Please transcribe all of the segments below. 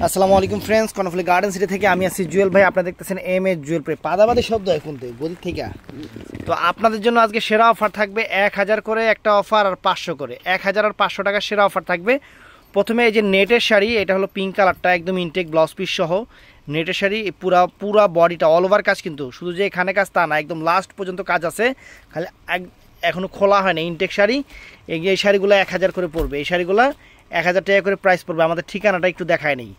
আসসালামু আলাইকুম friends, Karnaphuli garden city থেকে আমি আছি জুয়েল ভাই। আপনারা দেখতেছেন এম এ জুয়েল প্রে। পাদাবাদি শব্দ এখন তো গদি থেকে। তো আপনাদের জন্য আজকে সেরা অফার থাকবে 1000 করে একটা অফার আর 500 করে। 1000 আর 500 টাকা সেরা অফার থাকবে। প্রথমে এই যে নেটের শাড়ি, এটা হলো পিঙ্ক কালারটা, একদম ইনটেক ব্লাউজ পিস সহ নেটের শাড়ি। পুরা বডিটা অল ওভার কাজ, কিন্তু শুধু যে এখানে কাজ তা না, একদম লাস্ট পর্যন্ত কাজ আছে, খালি এখনও খোলা হয় না। ইনটেক শাড়ি, এই শাড়িগুলো 1000 করে পড়বে। এই শাড়িগুলো 1000 টাকা করে প্রাইস পড়বে। আমাদের ঠিকানাটা একটু দেখায় নেই।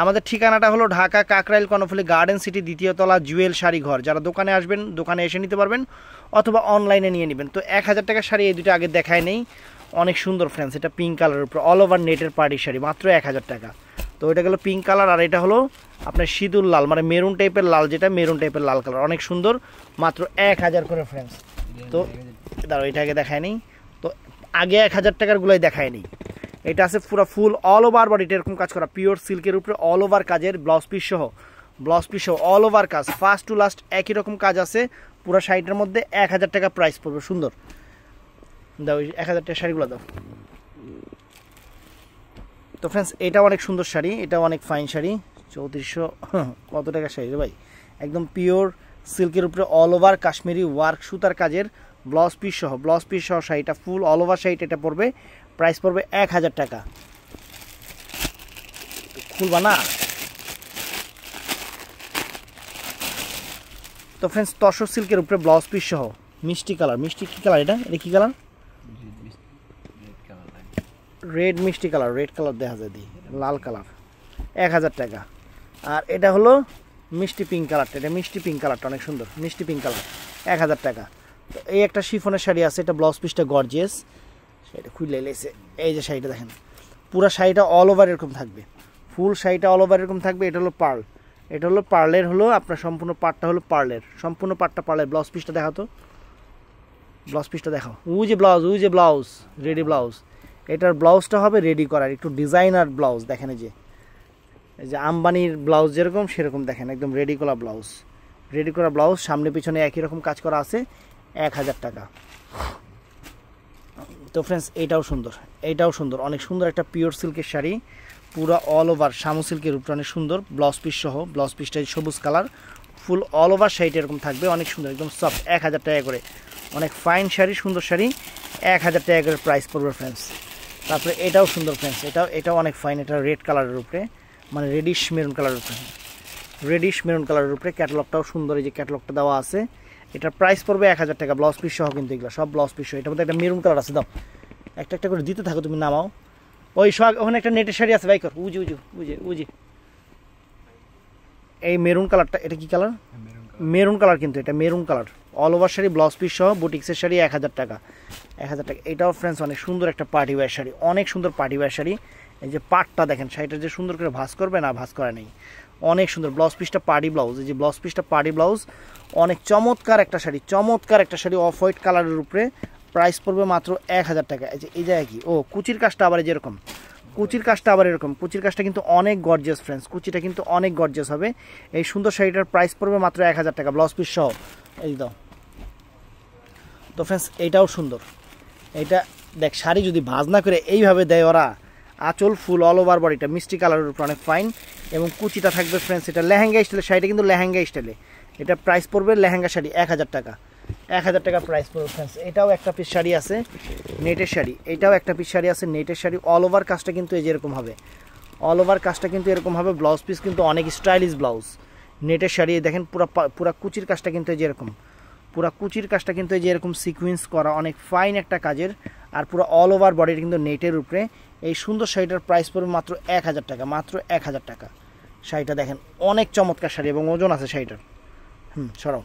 আমাদের ঠিকানাটা হলো ঢাকা কাকরাইল কর্ণফুলি গার্ডেন সিটি, দ্বিতীয় তলা, জুয়েল শাড়ি ঘর। যারা দোকানে আসবেন দোকানে এসে নিতে পারবেন, অথবা অনলাইনে নিয়ে নেবেন। তো 1000 টাকার শাড়ি এই দুটো আগে দেখায় নেই, অনেক সুন্দর ফ্রেন্ডস। এটা পিঙ্ক কালারের উপর অল ওভার নেটের পার্টি শাড়ি, মাত্র 1000 টাকা। তো এটা গেলো পিঙ্ক কালার, আর এটা হলো আপনার সিঁদুর লাল, মানে মেরুন টাইপের লাল, যেটা মেরুন টাইপের লাল কালার, অনেক সুন্দর, মাত্র 1000 করে ফ্রেন্ডস। তো দাঁড়ো, এটা আগে দেখায় নেই। তো আগে 1000 টাকার গুলোই দেখায় নেই। এটা আছে পুরো ফুল অল ওভার বডিটা এরকম কাজ করা, পিওর সিল্কের উপরে অল ওভার কাজের, ব্লাউজ পিস সহ অল ওভার কাজ, ফার্স্ট টু লাস্ট একই রকম কাজ আছে পুরো শাড়িটার মধ্যে। 1000 টাকা প্রাইস পড়বে। সুন্দর, দাও 1000 টাকা শাড়িগুলো দাও। তো ফ্রেন্ডস, এটা অনেক সুন্দর শাড়ি, এটা অনেক ফাইন শাড়ি। 3400 কত টাকা শাড়ি রে ভাই? একদম পিওর সিল্কের উপরে অল ওভার কাশ্মীরি ওয়ার্ক সুতার কাজের, ব্লাউজ পিস সহ শাড়িটা ফুল অল ওভার শাড়িটা এটা পড়বে। প্রাইস পড়বে 1000 টাকা। খুলবা না? তো ফ্রেন্ডস, তসর সিল্কের উপরে ব্লাউজ পিস সহ মিষ্টি কালার, মিষ্টি কি কালার এটা? এটা কি কালার? রেড মিষ্টি কালার, রেড কালার দেখা যায়, দিই লাল কালার, 1000 টাকা। আর এটা হলো মিষ্টি পিঙ্ক কালারটা, এটা মিষ্টি পিঙ্ক কালারটা অনেক সুন্দর, মিষ্টি পিঙ্ক কালার, 1000 টাকা। তো এই একটা শিফনের শাড়ি আছে, এটা ব্লাউজ পিসটা গর্জিয়াস, সেটা খুলে লেছে। এই যে শাড়িটা দেখেন, পুরো শাড়িটা অল ওভার এরকম থাকবে, ফুল শাড়িটা অল ওভার এরকম থাকবে। এটা হলো পার্ল, এটা হলো পার্লের, হলো আপনার সম্পূর্ণ পাটটা হলো পার্লের, সম্পূর্ণ পাটটা পার্লের। ব্লাউজ পিসটা দেখাও তো, ব্লাউজ পিসটা দেখাও। ওই যে ব্লাউজ রেডি ব্লাউজ, এটার ব্লাউজটা হবে রেডি করার, একটু ডিজাইনার ব্লাউজ। দেখেন এই যে আম্বানির ব্লাউজ যেরকম সেরকম দেখেন, একদম রেডি করা ব্লাউজ, সামনে পিছনে একই রকম কাজ করা আছে, 1000 টাকা। তো ফ্রেন্ডস, এইটাও সুন্দর, অনেক সুন্দর একটা পিওর সিল্কের শাড়ি, পুরো অল ওভার শামু সিল্কের উপরে, অনেক সুন্দর ব্লাউজ পিস সহ। ব্লাউজ পিসটা সবুজ কালার, ফুল অল ওভার শাড়িটা এরকম থাকবে, অনেক সুন্দর, একদম সফট, 1000 টাকা করে। অনেক ফাইন শাড়ি, সুন্দর শাড়ি, 1000 টাকা করে প্রাইস পড়বে ফ্রেন্ডস। তারপরে এটাও সুন্দর ফ্রেন্ডস, এটাও অনেক ফাইন। এটা রেড কালারের উপরে, মানে রেডিশ মেরুন কালারের উপরে, ক্যাটালগটাও সুন্দর, এই যে ক্যাটালগটা দেওয়া আছে। এটার প্রাইস পড়বে 1000 টাকা, ব্লাউজ পিস সহ, কিন্তু এগুলো সব ব্লাউজ পিস সহ। এটার মধ্যে একটা মেরুন কালার আছে, দাও একটা করে দিতে থাকো, তুমি নামাও। ওই ওখানে একটা নেটের শাড়ি আছে, বাইকর উজি এই মেরুন কালারটা, এটা কি কালার? মেরুন কালার, কিন্তু এটা maroon colour, all over sari, blouse piece সহ, বুটিক্সের শাড়ি, 1000 টাকা। এটাও ফ্রেন্ডস অনেক সুন্দর একটা পার্টি ওয়্যার শাড়ি, অনেক সুন্দর পার্টি ওয়্যার শাড়ি। এই যে পাটটা দেখেন, শাড়িটা যে সুন্দর করে ভাঁজ করবে না, ভাঁজ করা নেই, অনেক সুন্দর। ব্লাউজ পিসটা পার্টি ব্লাউজ, এই যে ব্লাউজ পিসটা পার্টি ব্লাউজ, অনেক চমৎকার একটা শাড়ি, অফ হোয়াইট কালারের উপরে। প্রাইস পড়বে মাত্র 1000 টাকা। এই জায়গায় কি কুচির কাজটা আবার যেরকম, কুচির কাজটা কিন্তু অনেক গর্জিয়াস ফ্রেন্ডস, কুচিটা কিন্তু অনেক গর্জিয়াস হবে। এই সুন্দর শাড়িটার প্রাইস পড়বে মাত্র 1000 টাকা, ব্লাউজ পিস সহ। এই দাও। তো ফ্রেন্ডস, এইটাও সুন্দর। এটা দেখ, শাড়ি যদি ভাঁজ না করে এইভাবে দেয় ওরা, আঁচল ফুল অল ওভার বডিটা মিষ্টি কালারের উপর, অনেক ফাইন, এবং কুচিটা থাকবে ফ্রেন্ডস। এটা লেহেঙ্গা স্টাইলের শাড়িটা, কিন্তু লেহেঙ্গা স্টাইলে। এটা প্রাইস পড়বে লেহেঙ্গা শাড়ি 1000 টাকা, 1000 টাকা প্রাইস পড়বে ফ্রেন্ডস। এটাও একটা পিস শাড়ি আছে নেটের শাড়ি, নেটের শাড়ি, অল ওভার কাজটা কিন্তু এই যেরকম হবে, ব্লাউজ পিস কিন্তু অনেক স্টাইলিশ ব্লাউজ, নেটের শাড়ি। দেখেন পুরা কুচির কাজটা কিন্তু এই যেরকম, সিকুয়েন্স করা, অনেক ফাইন একটা কাজের, আর পুরো অল ওভার বডির কিন্তু নেটের উপরে। এই সুন্দর শাড়িটার প্রাইস পড়বে মাত্র 1000 টাকা, মাত্র 1000 টাকা। শাড়িটা দেখেন, অনেক চমৎকার শাড়ি, এবং ওজন আছে শাড়িটার। সরাও।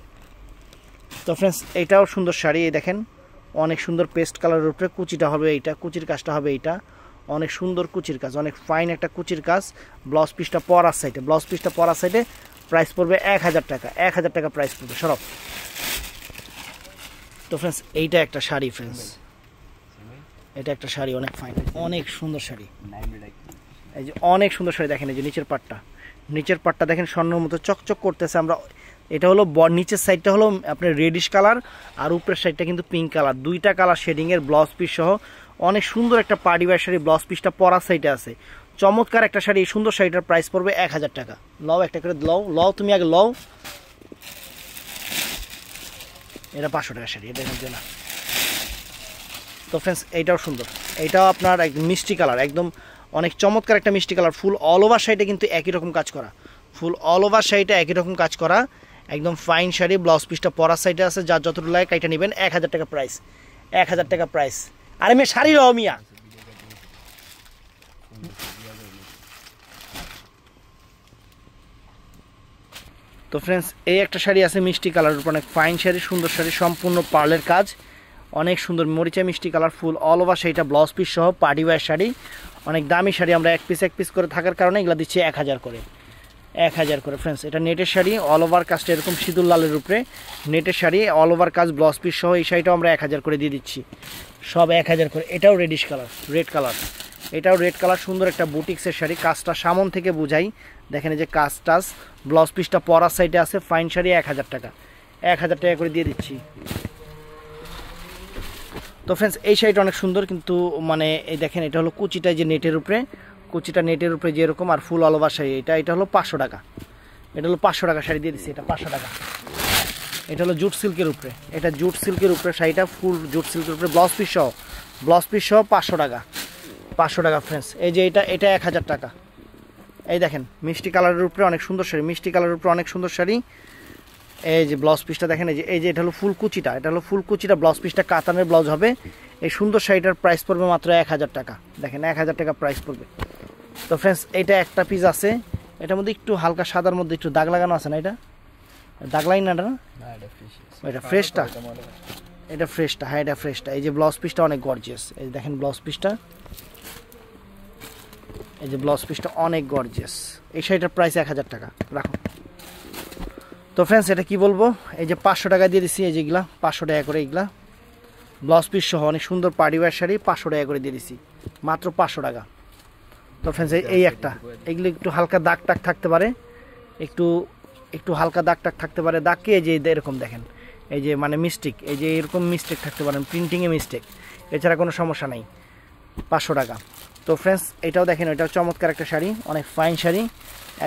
তো ফ্রেন্ডস, এটাও সুন্দর শাড়ি, এই দেখেন, অনেক সুন্দর পেস্ট কালারের উপরে, কুচিটা হবে এইটা, কুচির কাজটা হবে এইটা, অনেক সুন্দর কুচির কাজ, অনেক ফাইন একটা কুচির কাজ। ব্লাউজ পিসটা পরার সাইডে, প্রাইস পড়বে 1000 টাকা, 1000 টাকা প্রাইস পড়বে। সরাও। তো ফ্রেন্ডস, এইটা একটা শাড়ি ফ্রেন্ডস, অনেক ফাইন, অনেক সুন্দর শাড়ি, এই যে অনেক সুন্দর শাড়ি। দেখেন এই যে নিচের পাটটা দেখেন, স্বর্ণের মতো চকচক করতেছে। আমরা এটা হলো নিচের সাইডটা হলো আপনার রেডিশ কালার, আর উপরের সাইডটা কিন্তু পিঙ্ক কালার, দুইটা কালার শেডিংয়ের, ব্লাউজ পিস সহ, অনেক সুন্দর একটা পার্টি ওয়্যার শাড়ি। ব্লাউজ পিসটা পরার সাইডে আছে, চমৎকার একটা শাড়ি, এই সুন্দর শাড়িটার প্রাইস পড়বে 1000 টাকা। লও একটা করে লও তুমি আগে লও। এটা 500 টাকা শাড়ি, এটা কিন্তু না। তো ফ্রেন্ডস এইটাও সুন্দর, এইটাও আপনার একদম মিষ্টি কালার, একদম অনেক চমৎকার একটা মিষ্টি কালার। ফুল অল ওভার শাড়িটা কিন্তু একই রকম কাজ করা, ফুল অল ওভার শাড়িটা একই রকম কাজ করা, একদম ফাইন শাড়ি। ব্লাউজ পিসটা পরার সাইডে আছে, যার যতটুকু লাগে কাইটা নেবেন। 1000 টাকা প্রাইস, 1000 টাকা প্রাইস। আরে মেয়ে শাড়ি লও মিয়া। তো ফ্রেন্ডস এই একটা শাড়ি আছে মিষ্টি কালার উপর, অনেক ফাইন শাড়ি, সুন্দর শাড়ি, সম্পূর্ণ পার্লের কাজ, অনেক সুন্দর মরিচা মিষ্টি কালার, ফুল অল ওভার শাড়িটা ব্লাউজ পিস সহ পার্টি ওয়্যার শাড়ি, অনেক দামি শাড়ি। আমরা এক পিস করে থাকার কারণে এগুলো দিচ্ছি 1000 করে, 1000 করে। ফ্রেন্ডস এটা নেটের শাড়ি, অল ওভার কাজটা এরকম সিঁদুর লালের উপরে নেটের শাড়ি, অল ওভার কাজ ব্লাউজ পিস সহ এই শাড়িটাও আমরা 1000 করে দিয়ে দিচ্ছি, সব 1000 করে। এটাও রেডিশ কালার, রেড কালার, এটাও রেড কালার, সুন্দর একটা বুটিক্সের শাড়ি। কাজটা সামন থেকে বুঝাই, দেখেন এই যে কাজ টাজ, ব্লাউজ পিসটা পরার সাইডে আছে, ফাইন শাড়ি 1000 টাকা, 1000 টাকা করে দিয়ে দিচ্ছি। তো ফ্রেন্ডস এই শাড়িটা অনেক সুন্দর, কিন্তু মানে এই দেখেন এটা হলো কুচিটা যে নেটের উপরে, কুচিটা নেটের উপরে যেরকম, আর ফুল অল ওভার শাড়ি। এটা হলো 500 টাকা, এটা হলো 500 টাকা শাড়ি দিয়ে দিচ্ছি, এটা 500 টাকা। এটা হলো জুট সিল্কের উপরে, এটা জুট সিল্কের উপরে শাড়িটা, ফুল জুট সিল্কের উপরে ব্লাউজ পিস সহ, ব্লাউজ পিস সহ 500 টাকা, 500 টাকা। ফ্রেন্ডস এই যে এটা 1000 টাকা। এই দেখেন মিষ্টি কালারের উপরে অনেক সুন্দর শাড়ি, মিষ্টি কালারের উপরে অনেক সুন্দর শাড়ি। এই যে ব্লাউজ পিসটা দেখেন, এই যে এটা হলো ফুল কুচিটা, এটা হলো ফুল কুচিটা, ব্লাউজ পিসটা কাতানের ব্লাউজ হবে। এই সুন্দর শাড়িটার প্রাইস পড়বে মাত্র 1000 টাকা, দেখেন 1000 টাকা প্রাইস পড়বে। তো ফ্রেন্ডস এটা একটা পিস আছে, এটার মধ্যে একটু হালকা সাদার মধ্যে একটু দাগ লাগানো আছে না, এটা দাগ লাইন না, এটা ফ্রেশটা, এটা ফ্রেশটা, হ্যাঁ এটা ফ্রেশটা। এই যে ব্লাউজ পিসটা অনেক গর্জিয়াস, এই দেখেন ব্লাউজ পিসটা, এই যে ব্লাউজ পিসটা অনেক গর্জিয়াস। এই শাড়িটার প্রাইস 1000 টাকা, রাখুন। তো ফ্রেন্ডস এটা কি বলবো, এই যে 500 টাকা দিয়ে দিচ্ছি, এই যেগুলা 500 টাকা করে, এগুলা ব্লাউজ পিস সহ অনেক সুন্দর পার্টি ওয়্যার শাড়ি, 500 টাকা করে দিয়ে দিচ্ছি, মাত্র 500 টাকা। তো ফ্রেন্ডস এই একটা, এগুলো একটু হালকা দাগ টাগ থাকতে পারে, একটু হালকা দাগ টাগ থাকতে পারে, দাগকে এই যে এরকম দেখেন, এই যে মানে মিস্টেক, এই যে এরকম মিস্টেক থাকতে পারেন, প্রিন্টিংয়ে মিস্টেক, এছাড়া কোনো সমস্যা নেই, 500 টাকা। তো ফ্রেন্ডস এটাও দেখেন, এটাও চমৎকার একটা শাড়ি, অনেক ফাইন শাড়ি,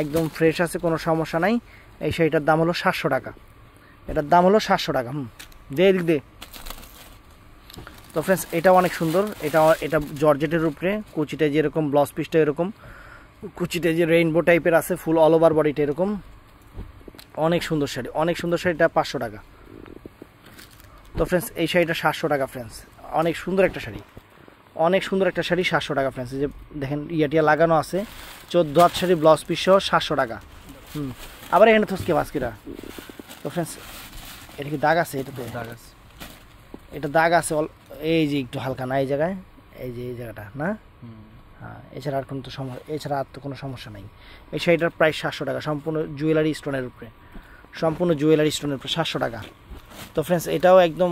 একদম ফ্রেশ আছে, কোনো সমস্যা নাই। এই শাড়িটার দাম হলো 700 টাকা, এটার দাম হলো 700 টাকা। দে। তো ফ্রেন্ডস এটাও অনেক সুন্দর, এটা জর্জেটের উপরে, কুচিটা যেরকম, ব্লাউজ পিসটা এরকম, কুচিটা যে রেইনবো টাইপের আছে, ফুল অল ওভার বডিটা এরকম, অনেক সুন্দর শাড়ি, অনেক সুন্দর শাড়িটা 500 টাকা। তো ফ্রেন্ডস এই শাড়িটা 700 টাকা। ফ্রেন্ডস অনেক সুন্দর একটা শাড়ি, অনেক সুন্দর একটা শাড়ি, 700 টাকা। ফ্রেন্ডস এই যে দেখেন ইয়াটিয়া লাগানো আছে, 14 হাত শাড়ি, ব্লাউজ পিস সহ 700 টাকা। আবার এখানে থসকে বাস্কিটা। তো ফ্রেন্ডস এটা কি দাগ আছে, এটাতে দাগ আছে, এটা দাগ আছে, এই যে একটু হালকা না এই জায়গায়, এই যে এই জায়গাটা না, হ্যাঁ, এছাড়া আর কোনো তো এছাড়া আর তো কোনো সমস্যা নাই। এই শাড়িটার প্রাইস 700 টাকা, সম্পূর্ণ জুয়েলারি স্টোনের উপরে, সম্পূর্ণ জুয়েলারি স্টোনের উপরে 700 টাকা। তো ফ্রেন্ডস এটাও একদম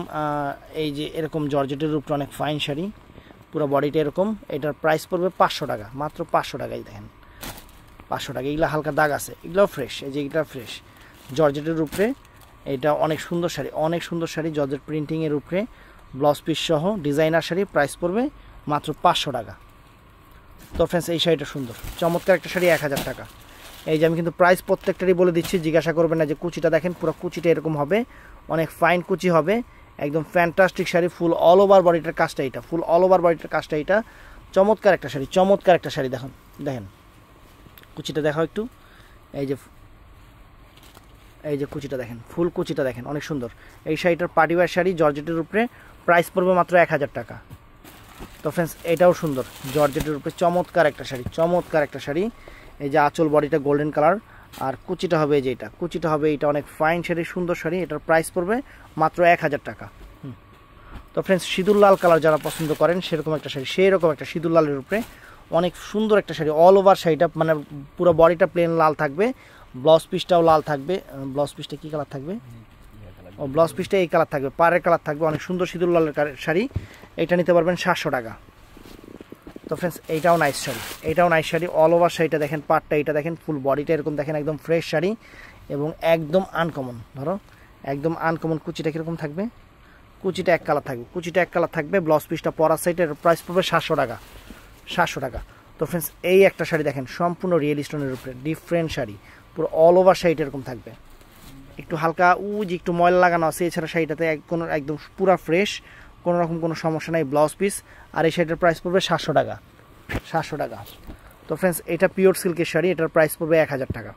এই যে এরকম জর্জেটের উপরে অনেক ফাইন শাড়ি, পুরো বডিটা এরকম, এটার প্রাইস পড়বে 500 টাকা, মাত্র 500 টাকাই। দেখেন 500 টাকা। এগুলো হালকা দাগ আছে, এগুলোও ফ্রেশ, এই যে এটা ফ্রেশ জর্জেটের উপরে, এটা অনেক সুন্দর শাড়ি, অনেক সুন্দর শাড়ি, জর্জেট প্রিন্টিংয়ের উপরে, ব্লাউজ পিস সহ ডিজাইনার শাড়ি, প্রাইস পড়বে মাত্র 500 টাকা। তো ফ্রেন্ডস এই শাড়িটা সুন্দর, চমৎকার একটা শাড়ি, 1000 টাকা। এই যে আমি কিন্তু প্রাইস প্রত্যেকটারই বলে দিচ্ছি, জিজ্ঞাসা করবেন না। যে কুচিটা দেখেন, পুরো কুচিটা এরকম হবে, অনেক ফাইন কুচি হবে, একদম fantastic sari, full all over বডিটার কাজটা এটা, ফুল অল ওভার বডিটার কাজটা এটা, চমৎকার একটা শাড়ি, চমৎকার একটা শাড়ি। দেখুন দেখেন কুচিটা দেখাও একটু, এই যে কুচিটা দেখেন, ফুল কুচিটা দেখেন, অনেক সুন্দর। এই শাড়িটার পার্টি ওয়্যার শাড়ি, জর্জেটের উপরে, প্রাইস পড়বে মাত্র 1000 টাকা। তো ফ্রেন্ডস এটাও সুন্দর, জর্জেটের উপরে, চমৎকার একটা শাড়ি, চমৎকার একটা শাড়ি। এই যে আঁচল বডিটা গোল্ডেন কালার, আর কুচিটা হবে এই যে এটা, কুচিটা হবে এটা, অনেক ফাইন শাড়ি, সুন্দর শাড়ি, এটার প্রাইস পড়বে মাত্র 1000 টাকা। তো ফ্রেন্ডস সিঁদুর লাল কালার যারা পছন্দ করেন, সেরকম একটা শাড়ি, সেই রকম একটা সিঁদুর লালের উপরে অনেক সুন্দর একটা শাড়ি, অল ওভার শাড়িটা, মানে পুরো বডিটা প্লেন লাল থাকবে, ব্লাউজ পিসটাও লাল থাকবে। ব্লাউজ পিসটা কী কালার থাকবে? ও ব্লাউজ পিসটা এই কালার থাকবে, পাড়ের কালার থাকবে, অনেক সুন্দর সিঁদুর লালের শাড়ি। এটা নিতে পারবেন 700 টাকা। তো ফ্রেন্ডস এইটাও নাইস শাড়ি, এইটাও নাইস শাড়ি, অল ওভার শাড়িটা দেখেন, পাড়টা এটা দেখেন, ফুল বডিটা এরকম দেখেন, একদম ফ্রেশ শাড়ি এবং একদম আনকমন, ধরো একদম আনকমন। কুচিটা কীরকম থাকবে? কুচিটা এক কালার থাকবে, কুচিটা এক কালার থাকবে, ব্লাউজ পিসটা পরার সাইডের প্রাইস পড়বে 700 টাকা, 700 টাকা। তো তো ফ্রেন্ডস এই একটা শাড়ি দেখেন সম্পূর্ণ রিয়েল স্টোনের উপরে ডিফারেন্ট শাড়ি, পুরো অল ওভার শাড়ি এরকম থাকবে, একটু হালকা যে একটু ময়লা লাগানো আছে, এছাড়া শাড়িটাতে একদম পুরো ফ্রেশ, কোনো রকম কোনো সমস্যা নাই, ব্লাউজ পিস। আর এই শাড়িটার প্রাইস পড়বে 700 টাকা, 700 টাকা। তো ফ্রেন্ডস এটা পিওর সিল্কের শাড়ি, এটার প্রাইস পড়বে 1000 টাকা।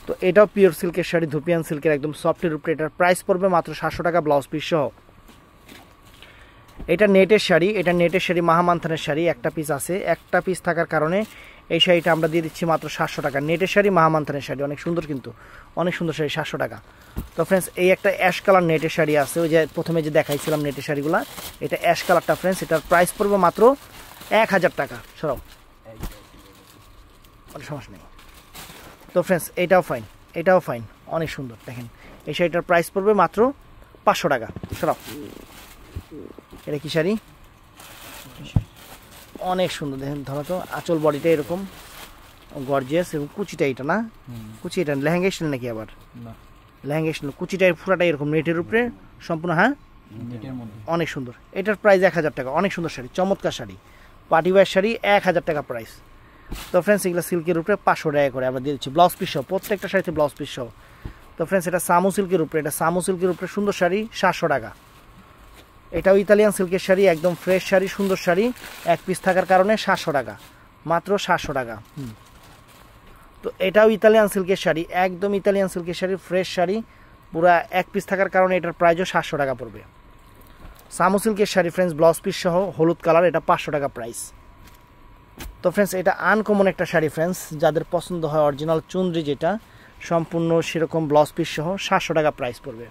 তো এটাও পিওর সিল্কের শাড়ি, ধুপিয়ান সিল্কের একদম সফটের উপরে, এটার প্রাইস পড়বে মাত্র 700 টাকা ব্লাউজ পিস সহ। এটা নেটের শাড়ি, এটা নেটের শাড়ি মাহামান্থানের শাড়ি, একটা পিস আছে, একটা পিস থাকার কারণে এই শাড়িটা আমরা দিয়ে দিচ্ছি মাত্র 700 টাকা। নেটের শাড়ি মাহামান্থানের শাড়ি, অনেক সুন্দর, কিন্তু অনেক সুন্দর শাড়ি, 700 টাকা। তো ফ্রেন্ডস এই একটা অ্যাশ কালার নেটের শাড়ি আছে, ওই যে প্রথমে যে দেখাইছিলাম নেটের শাড়িগুলো, এটা অ্যাশ কালারটা ফ্রেন্ডস, এটার প্রাইস পড়বে মাত্র 1000 টাকা। সরাও, অনেক সমস্যা নেই। তো ফ্রেন্ডস এটাও ফাইন, এটাও ফাইন, অনেক সুন্দর, দেখেন এই শাড়িটার প্রাইস পড়বে মাত্র 500 টাকা। সরাও, এটা কি শাড়ি, অনেক সুন্দর, দেখেন ধরো তো আঁচল বডিটা এরকম গর্জিয়াস, এবং কুচিটা এটা না, কুচি এটা লেহেঙ্গা স্টাইল নাকি, আবার লেহেঙ্গা স্টাইল, কুচিটা পুরাটাই এরকম নেটের উপরে সম্পূর্ণ, হ্যাঁ অনেক সুন্দর। এটার প্রাইস 1000 টাকা, অনেক সুন্দর শাড়ি, চমৎকার শাড়ি, পার্টি ওয়্যার শাড়ি, 1000 টাকা প্রাইস। তো ফ্রেন্ডস এগুলো সিল্কের উপরে 500 টাকা করে আমরা দিয়ে দিচ্ছি, ব্লাউজ পিস সহ, প্রত্যেকটা শাড়িতে ব্লাউজ পিস সহ। তো ফ্রেন্ডস এটা সামু সিল্কের উপরে, এটা সামু সিল্কের উপরে সুন্দর শাড়ি, 700 টাকা। এটাও ইতালিয়ান সিল্কের শাড়ি, একদম ফ্রেশ শাড়ি, সুন্দর শাড়ি, এক পিস থাকার কারণে 700 টাকা, মাত্র 700 টাকা। তো এটাও ইতালিয়ান সিল্কের শাড়ি, একদম ইতালিয়ান সিল্কের শাড়ি, ফ্রেশ শাড়ি, পুরা এক পিস থাকার কারণে এটার প্রাইসও 700 টাকা পড়বে। সামু সিল্কের শাড়ি ফ্রেন্ডস, ব্লাউজ পিস সহ, হলুদ কালার, এটা 500 টাকা প্রাইস। তো ফ্রেন্ডস এটা আনকমন একটা শাড়ি ফ্রেন্ডস, যাদের পছন্দ হয় অরিজিনাল চুনরি, যেটা সম্পূর্ণ সেরকম ব্লাউজ পিস সহ, 700 টাকা প্রাইস পড়বে।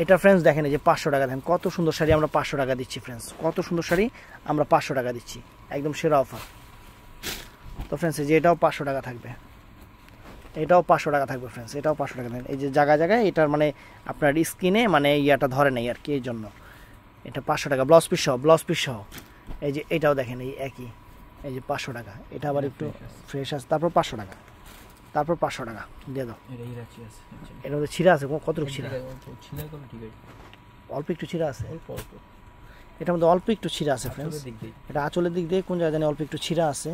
এটা ফ্রেন্ডস দেখেন এই যে 500 টাকা, দেখেন কত সুন্দর শাড়ি আমরা 500 টাকা দিচ্ছি ফ্রেন্ডস, কত সুন্দর শাড়ি আমরা 500 টাকা দিচ্ছি, একদম সেরা অফার। তো ফ্রেন্ডস এই যে এটাও 500 টাকা থাকবে, এটাও 500 টাকা থাকবে ফ্রেন্ডস, এটাও 500 টাকা দেন। এই যে জায়গায় জায়গায় এটার মানে আপনার স্কিনে মানে ইয়াটা ধরে নেই আর কি, এই জন্য এটা 500 টাকা ব্লাউজ পিস সহ, ব্লাউজ পিস সহ। এই যে এটাও দেখেন এই একই, এই যে 500 টাকা, এটা আবার একটু ফ্রেশ আছে, তারপর 500 টাকা, তারপর 500 টাকা দিয়ে দাও। এর মধ্যে ছিঁড়া আছে, কতটুকু ছিঁড়া, অল্প একটু ছিঁড়া আছে, এটার মধ্যে অল্প একটু ছিঁড়া আছে ফ্রেন্ডস, এটা আঁচলের দিক দিয়ে কোন জায়গায় জানি অল্প একটু ছিঁড়া আছে।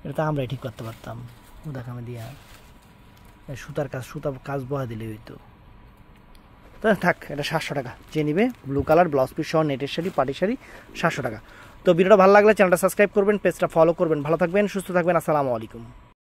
এটা তো আমরাই ঠিক করতে পারতাম, দেখামে দিয়া সুতার কাজ বয়া দিলে হইতো। তো থাক, এটা 700 টাকা, যে নিবে ব্লু কালার ব্লাউজ পিস সহ নেটের শাড়ি, পাটি শাড়ি, 700 টাকা। তো ভিডিওটা ভালো লাগলে চ্যানেলটা সাবস্ক্রাইব করবেন, পেজটা ফলো করবেন, ভালো থাকবেন, সুস্থ থাকবেন, আসসালামু আলাইকুম।